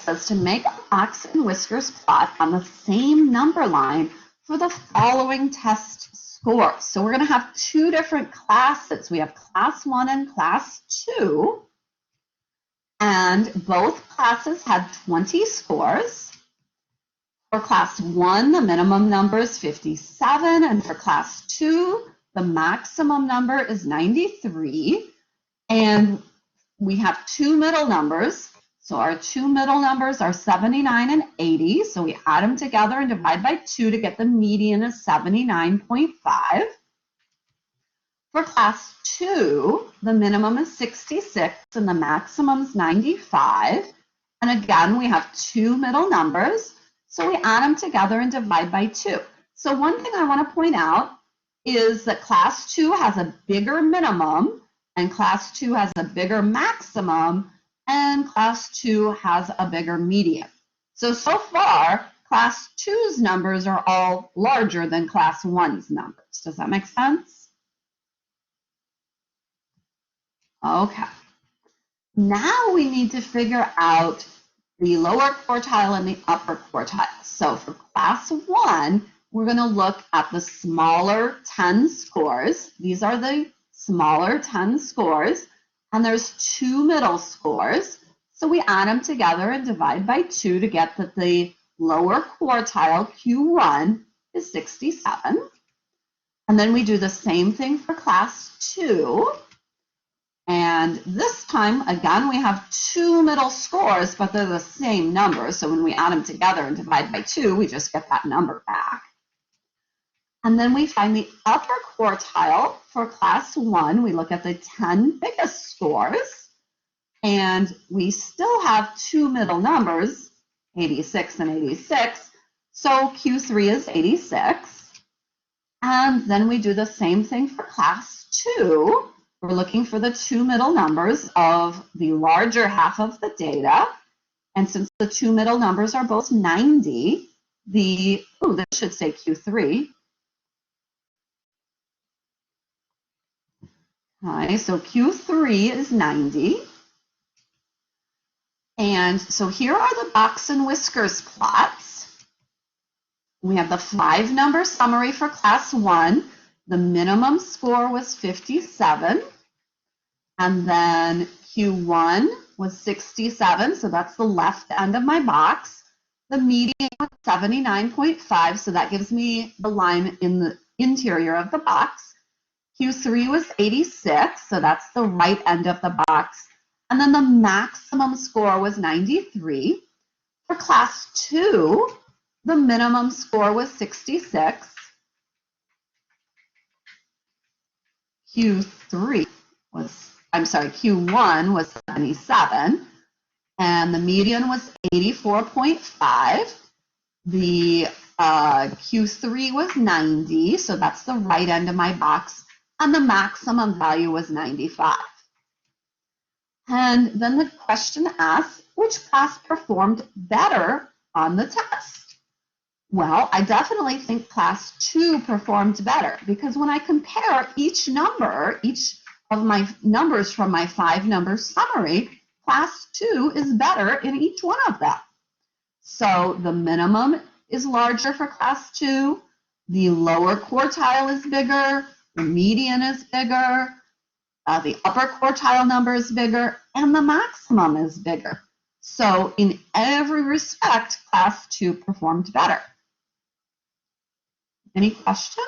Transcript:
says to make a box and whiskers plot on the same number line for the following test scores. So we're going to have two different classes. We have class 1 and class 2. And both classes had 20 scores. For class 1, the minimum number is 57. And for class 2, the maximum number is 93. And we have two middle numbers. So our two middle numbers are 79 and 80. So we add them together and divide by 2 to get the median of 79.5. For class 2, the minimum is 66 and the maximum is 95. And again, we have two middle numbers. So we add them together and divide by 2. So one thing I want to point out is that class 2 has a bigger minimum and class 2 has a bigger maximum, and class 2 has a bigger median. So far, class 2's numbers are all larger than class 1's numbers. Does that make sense? Okay. Now we need to figure out the lower quartile and the upper quartile. So for class 1, we're going to look at the smaller 10 scores. These are the smaller 10 scores, and there's two middle scores. So we add them together and divide by 2 to get that the lower quartile, Q1, is 67. And then we do the same thing for class 2. And this time, again, we have two middle scores, but they're the same number. So when we add them together and divide by 2, we just get that number back. And then we find the upper quartile for class 1. We look at the 10 biggest scores, and we still have two middle numbers, 86 and 86. So Q3 is 86. And then we do the same thing for class 2. We're looking for the two middle numbers of the larger half of the data. And since the two middle numbers are both 90, this should say Q3. Okay, so Q3 is 90. And so here are the box and whiskers plots. We have the 5-number summary for class 1. The minimum score was 57. And then Q1 was 67, so that's the left end of my box. The median was 79.5, so that gives me the line in the interior of the box. Q3 was 86, so that's the right end of the box. And then the maximum score was 93. For class 2, the minimum score was 66. Q1 was 77, and the median was 84.5. The Q3 was 90, so that's the right end of my box, and the maximum value was 95. And then the question asks, which class performed better on the test? Well, I definitely think class 2 performed better, because when I compare each of my numbers from my 5-number summary, class 2 is better in each one of them. So the minimum is larger for class 2, the lower quartile is bigger, the median is bigger, the upper quartile number is bigger, and the maximum is bigger. So in every respect, class 2 performed better. Any questions?